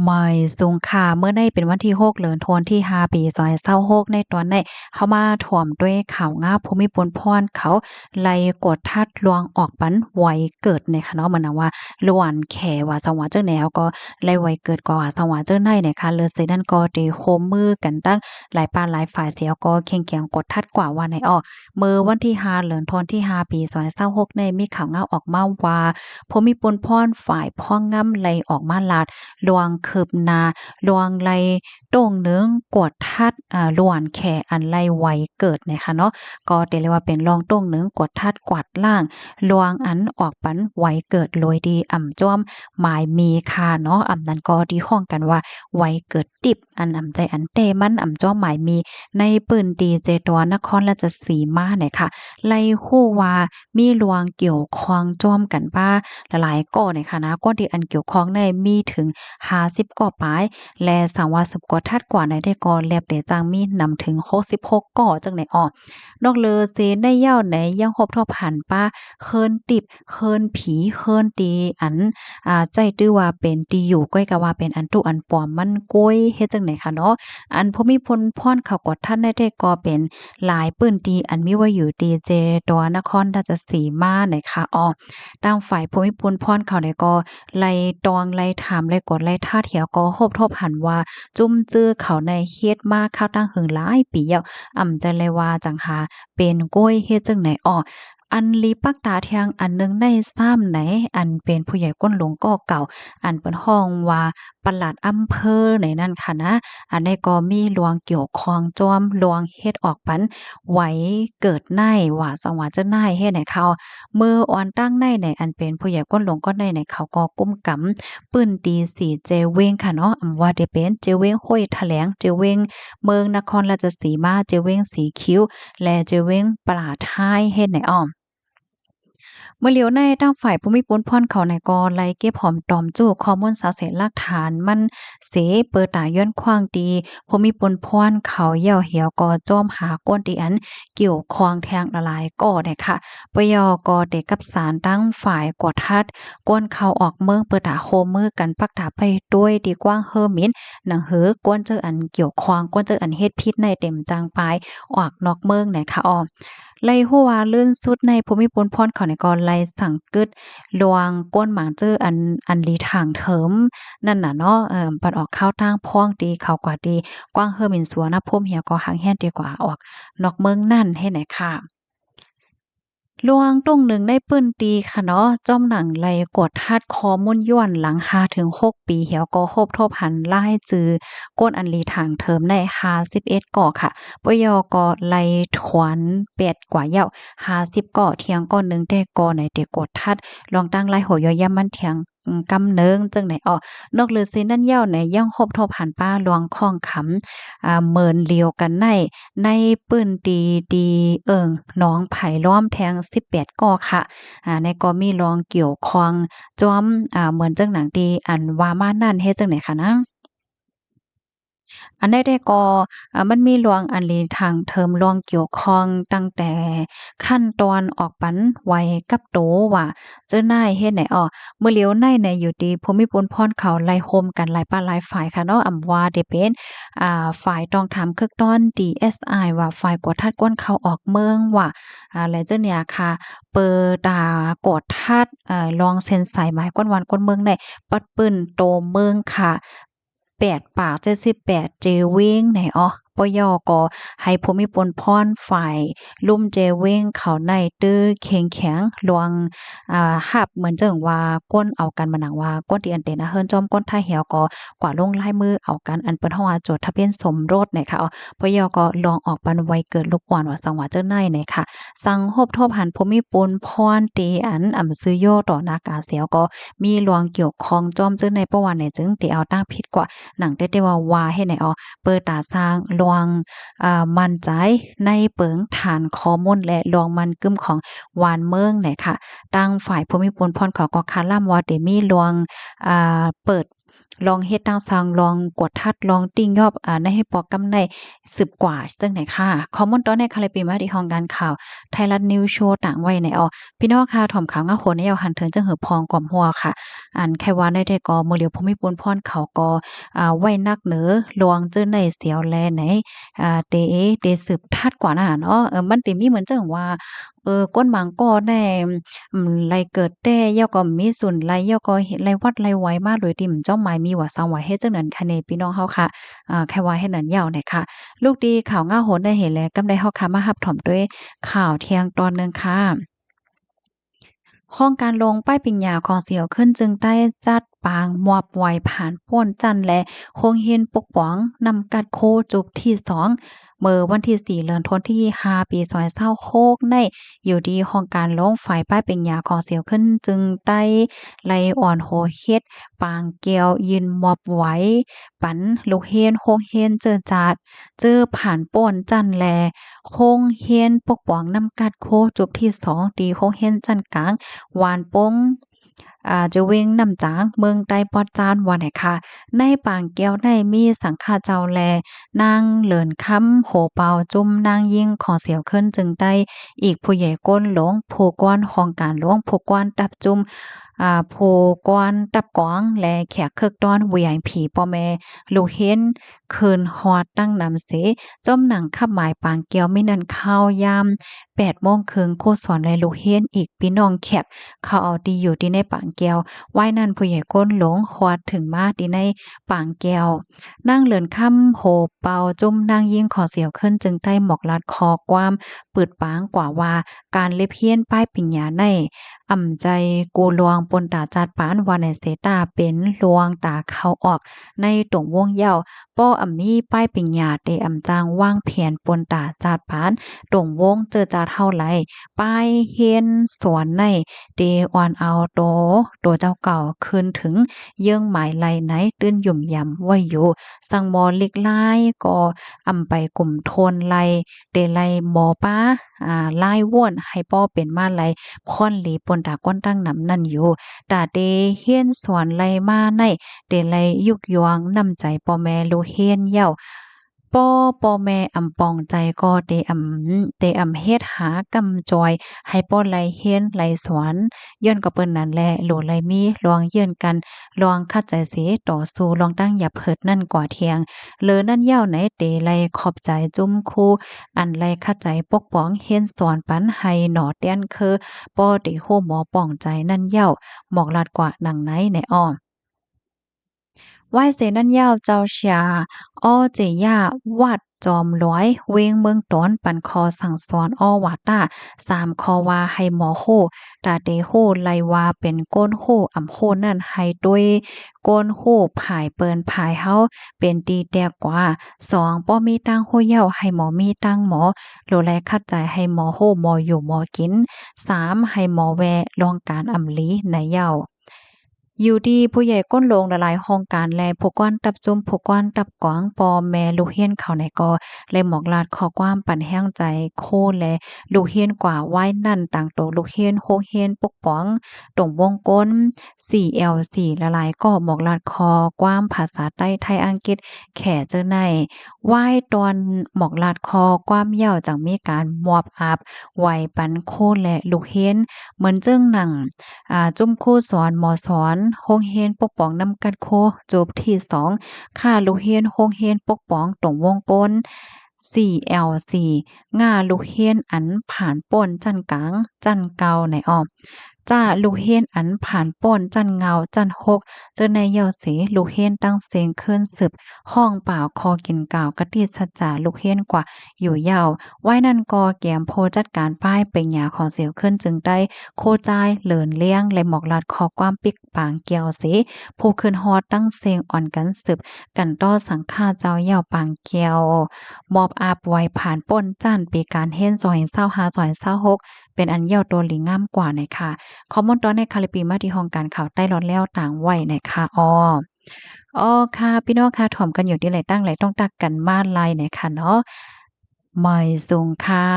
ไม่สูงค่ะเมื่อในเป็นวันที่6เดือนธันวาคมที่5ปี2026ในตอนในเข้ามาถ่วมด้วยข่าวงาภูมิพลพรเขาไล่กดทัดลวงออกปันไวเกิดในค่ะเนาะเหมือนว่าล้วนแขว่าจังหวะเจ้าแนวก็ไล่ไวเกิดกว่าจังหวะเจ้าในเนี่ยค่ะเลยสินั่นก็ได้โฮมมือกันตั้งหลายปานหลายฝ่ายเสียก็เข่งแข็งกดทัดกว่าว่าในเมื่อวันที่5เดือนธันวาคมที่5ปี2026ในมีข่าวงาออกมาว่าภูมิพลพรฝ่ายพ่องงำไล่ออกมาลาดลวงคืบหน้า ลวงไลโต่งเนื้องกวดทัดลวนแข่อันไลไวเกิดนะคะเนาะก็ได้เรียกว่าเป็นลองโต่งเนื้องกวดทัดกวาดล่างลวงอันออกปันไวเกิดโดยดีจ้อมหมายมีค่าเนาะนั้นก็ที่ห้องกันว่าไวเกิดติบอันใจอันเตมันจ้อมหมายมีในปืนดีเจตัวนครราชสีมาเนี่ยค่ะไล่ฮู้ว่ามีลวงเกี่ยวข้องจ้อมกันบ้าหลายๆก่อเนี่ยค่ะนะก็ที่อันเกี่ยวข้องในมีถึง50ก่อปลาย และสังวาสบกว่าทัดกว่าในได้ก่อแลบเดจางมีนำถึง66ก่อจังไหนนอกเลอเซได้เย้าไหนยังครบทอบหันป้าเคินติบเคินผีเคินตีอันใจตื้อว่าเป็นตีอยู่ก้อยก็ว่าเป็นอันตุอันปลอมมันก้อยเฮ็ดจังไหนคะเนาะอันภูมิพลพรเขากดท่านได้ก่อเป็นหลายปื้นตีอันมีไว้อยู่ดีเจตัวนครราชสีมาไหนคะทางฝ่ายภูมิพลพรเขาเนี่ยก็ไล่ตองไล่ถามไล่กดไล่ท่าเถียวก็โฮบทบหันว่าจุ้มจื้อเขาในเฮ็ดมาข้าวตั้งหึงหลายปีแล้วใจเลยว่าจังหาเป็นโก้ยเฮ็ดจังไหนอันลีปักตาเทียงอันหนึงในซ้ำไหนอันเป็นผู้ใหญ่ก้นหลวงก็เก่าอันเปิ้นฮ้องว่าปลัดอำเภอไหนนั่นค่ะนะอันนี้ก็มีหลวงเกี่ยวข้องจอมหลวงเฮ็ดออกปันไหวเกิดในว่าสว่าจะนายเฮ็ดให้เขา มืออ่อนตั้งในอันเป็นผู้ใหญ่ก้นหลวงก้นในเขาก็กุ้มกำปื้นตีสีเจเวงค่ะเนาะว่าได้เป็นเจเวงห้วยแถลงเจเวงเมืองนครราชสีมาเจเวงสีคิ้วและเจเวงปลาท้ายเฮ็ดไหนเมื่อเหลียวในทางฝ่ายภูมิพลพรเขาในก็ไล่เก็บหอมตอมจู้ข้อมูลสาเหตุหลักฐานมันเสเปิดตาย้อนขวางดีภูมิพลพรเขาเหี่ยวเหี่ยวก็จ้อมหาก้นที่อันเกี่ยวข้องแทงละลายก็เนี่ยค่ะปยก็ได้กับสารตั้งฝ่ายกวดทัดก้นเขาออกเมืองเปิดตาโคมือกันปักตาไปด้วยดีกว้างเฮอมินหนังหือก้นเจออันเกี่ยวข้องก้นเจออันเฮ็ดพิษในเต็มจางปลายออกนอกเมืองเนี่ยค่ะไล่หัวลื่นสุดในภูมิพลพรเขาในกอไล่สังกึดลวงก้นหมางเจออันลีทางเถิมนั่นน่ะเนาะปัดออกข้าวทางพ้องดีเขากว่าดีกว้างเฮอมินสัวนะพมเหี่ยก็หางแฮนดีกว่าออกนอกเมืองนั่นให้ไหนค่ะลวงตรงหนึ่งได้ปื้นตีค่ะเนาะจ้อมหนังไหลกดทัดคอมุ่นย้วนหลัง5 ถึง 6ปีเหี่ยวก็โคบทบหันล่ายจือก้นอันลีทางเทิมใน51ก่อค่ะปยก็ไล่ถวน8กว่าเย้า50ก่อเที่ยงก่อหนึ่งแต่ก่อไหนเตกดทัดลองตั้งไล่โหยอย่ำมันเที่ยงกำเนิงจังไหนนอกเลือซินั่นเย้าไหนยังคบทบหันป้าลวงข้องขำเหมินเลียวกันในปื้นตีดีหนองไผ่ล้อมแทง18ก่อค่ะในก็มีรองเกี่ยวข้องจอมเหมือนจังหนังตีอันว่ามานั่นเฮ็ดจังไหนคะนะ อันใดๆก็มันมีหลวงอันลีทางเทิมหลวงเกี่ยวข้องตั้งแต่ขั้นตอนออกปันไว้กับโตว่าเจ้านายเฮ็ดไหนเมื่อเหลียวในอยู่ดีภูมิพลพรเขาไล่โฮมกันหลายปานหลายฝ่ายค่ะเนาะว่าได้เป็นฝ่ายต้องถามคึกต้อน DSI ว่าฝ่ายกวดทัดกวนเขาออกเมืองว่าแล้วเจ้าเนี่ยค่ะเปิดกดทัดลองเซ็นใส่หมายกวนวันกวนเมืองได้ปัดปื้นโตเมืองค่ะ 8 ปาก78เจเว้งไหนปยก็ให้ภูมิพลพรฝ่ายลุ่มเจเว้งเขาในตื้อเข็งแข็งลวงหับเหมือนเจิงว่าก้นเอากันมาหนังว่าก้นที่อันเตนะเฮิรนจอมก้นท่าเหี่ยวก็กว่าลงลายมือเอากันอันเปิ้นฮ้องว่าจดทะเบียนสมรสเนี่ยค่ะปยก็ลองออกปันไว้เกิดลูกอ่อนว่าสังว่าเจ้าในเนี่ยค่ะสังฮบทบหันภูมิพลพรตีอันซื้อโยต่อนากาเสียวก็มีลวงเกี่ยวข้องจอมจึงในประวัติเนี่ยจึงที่เอาตั้งผิดกว่า หนังได้ว่าให้ไหนเปิดตาสร้างลวงมั่นใจในเปิงฐานข้อมูลและลวงมันกึ้มของวานเมืองไหนค่ะตั้งฝ่ายภูมิพลพรเขาก็คาล่ำว่าได้มีลวงเปิด ลองเฮ็ดตั้งซังลองกดทัดลองติ้งยอบในให้ปอกกำใน10กว่าจังไหนค่ะข้อมูลตอนในคาเลปีมาที่ห้องการข่าวไทยรัฐนิวส์โชว์ต่างไว้ในพี่น้องค่ะถ่อมข่าวงาโหนในเอาหันถึงจังหือพองก่อมหัวค่ะอันแค่ว่าได้แต่ก็มื้อเหลียวภูมิพลพรเขาก็ไว้นักเหนือลวงเจอในเสียวแลไหนเตสืบทัดกว่าน่ะเนาะมันติมีเหมือนจังว่าก้นหมางก็ได้ไรเกิดแต่ย่อก็มีส่วนไรย่อก็เฮ็ดไรวัดไรไว้มาโดยที่เจ้าหมายมีว่าสังว่าเฮ็ดจังนั้นค่ะนี่พี่น้องเฮาค่ะแค่ว่าเฮ็ดนั้นยาวหน่อยค่ะลูกดีข่าวง่าโหนได้เห็นแล้วกำได้เฮาค่ะมารับถ่อมด้วยข่าวเที่ยงตอนหนึ่งค่ะห้องการลงป้ายปิ่งหยาของเสียวขึ้นจึงได้จัดปางมอบไว้ผ่านป้วนจันและโคงเฮียนปกป้องนำกัดโคจุบที่2เมื่อวันที่4เดือนธันวาคมที่5ปี2026ในอยู่ดีห้องการลงฝ่ายป้ายปิ่งหยาของเสียวขึ้นจึงได้ไล่อ่อนโหเฮ็ดปางเกียวยืนมอบไว้ปันลูกเฮียนโฮงเฮียนเจอจาดเจอผ่านป้นจันแลโคงเฮียนปกป้องนำกัดโคจุบที่2ตีโคงเฮียนจันกลางหวานปงจะเวงนำจางเมืองใต้ปอดจานวันไหนค่ะในปางแก้วในมีสังฆาเจ้าแลนางเหลินค้ำโหเปาจุ่มนางยิ่งขอเสียวขึ้นจึงได้อีกผู้ใหญ่ก้นหลงผู้กวนของการหลวงผู้กวนตับจุ่มผู้กวนตับกวางและแขกเคิกต้อนเวียงผีป่อแม่ลูกเห็นคืนฮอดตั้งนำเสจมหนังขับหมายปางเกียวไม่นันข้าวยาม8 โมงครึ่งโคสอนและลูกเห็นอีกพี่น้องแขกเขาเอาดีอยู่ที่ในปางแก้วไว้นั่นผู้ใหญ่ก้นหลงฮอดถึงมาที่ในปางแก้วนั่งเหลินค่ำโหเป่าจุ่มนางยิ่งขอเสียวขึ้นจึงได้หมอกลัดคอความปืดปางกว่าว่าการเล็บเฮียนป้ายปิญญาในอ่ำใจกูลวงปนตาจัดปานวานในเสตาเป็นลวงตาเข้าออกในตรงวงเย้าป้ออ่ำมีป้ายปิญญาเตอ่ำจางว่างเพียนปนตาจัดปานตรงวงเจอจาเท่าไหลป้ายเฮียนสวนในเตออนเอาโตเจ้าเก่าคืนถึงเยื่องหมายไหลไหนตื้นหยุ่มยำไว้อยู่สังมอลิกไล่ก็อำไปกลุ่มโทนไลเตไลหมอป้าไล่ว่วนให้ป้อเป็นมาไลพ่อนหลีปนตาก้นตั้งนำนั่นอยู่ตาเตเฮียนสวนไลมาในเตไลยุกยวงนำใจป้อแม่ลูเฮียนเย้าป้อแม่อำปองใจก็เตอำเฮ็ดหากำจอยให้ป้อไลเฮียนไลสวนย้อนก็เปิ้นนั่นแหละโหลไลมีลองเยื่อนกันลองคัดใจเสต่อสู้ลองตั้งอย่าเพิดนั่นกว่าเทียงเลอนั่นยาวไหนเตไลขอบใจจุ้มคู่อันไลคัดใจปกป้องเฮียนสอนปันให้หนอเตียนคือป้อเตโฮหมอป้องใจนั่นยาวหมอกลาดกว่าหนังไหนในอ้อไหว้เสนั่นยาวเจ้าชาอ้อเจย่าวัดจอมร้อยเวงเมืองตอนปันคอสั่งสอนอ้อวาต้า3คอว่าให้หมอโคตาเตโฮไลว่าเป็นก้นโฮอำโคนั่นให้ด้วยก้นโฮผายเปินผายเฮาเป็นตีแตกกว่า2ป้อมีตั้งโฮเย้าให้หมอมีตั้งหมอโลแลคัดใจให้หมอโฮหมออยู่หมอกิน3ให้หมอแวลองการอำลีในเย้าอยู่ดีผู้ใหญ่ก้นโลงละลายห้องการแลผู้ก้อนตับจุมผู้ก้อนตับกวางปอแม่ลูกเฮียนเขาในกอและหมอกลาดขอความปั่นแห้งใจโคและลูกเฮียนกว่าไว้นั่นต่างโตลูกเฮียนโคเฮียนปกป้องตรงวงก้น 4L4 ละลายก็หมอกลาดคอความภาษาใต้ไทยอังกฤษแข่เจอในไหว้ตอนหมอกลาดคอความยาวจังมีการมอบอับไหวปันโคและลูกเฮียนเหมือนเจิ้งหนังจุ้มคู่สอนหมอสอนโรงเรียนปกป้องนำกัดโคจบที่2ค่าลูกเรียนโรงเรียนปกป้องตรงวงกล 4L4 ง่าลูกเรียนอันผ่านป่นจันกลางจันเก่าในอ้อมจ้าลูกเฮียนอันผ่านป่นจันเงาจันหกเจอในเยาสีลูกเฮียนตั้งเสียงขึ้นสืบห้องเปล่าคอกินก่าวกะติสัจจาลูกเฮียนกว่าอยู่ยาวไว้นั่นกอแกมโพจัดการป้ายเป็นหยาของเสียวขึ้นจึงได้โคจายเหลินเลี้ยงและหมอกลัดคอความปิกปางเกียวสีผู้ขึ้นฮอดตั้งเสียงอ่อนกันสืบกันต่อสังฆาเจ้าเย่าปางเกียวมอบอาบไว้ผ่านป่นจันปีการเฮ็น225 226เป็นอันเยี่ยวตัวหลิงงามกว่าหน่อยค่ะคอมมอนตอนในคาลิปีมาที่ห้องการข่าวใต้ร้อนแล้วต่างไว้หน่อยค่ะอ้อค่ะพี่น้องค่ะถ่อมกันอยู่ที่ไหนตั้งไหลต้องตักกันมาลายหน่อยค่ะเนาะไม่สูงค่ะ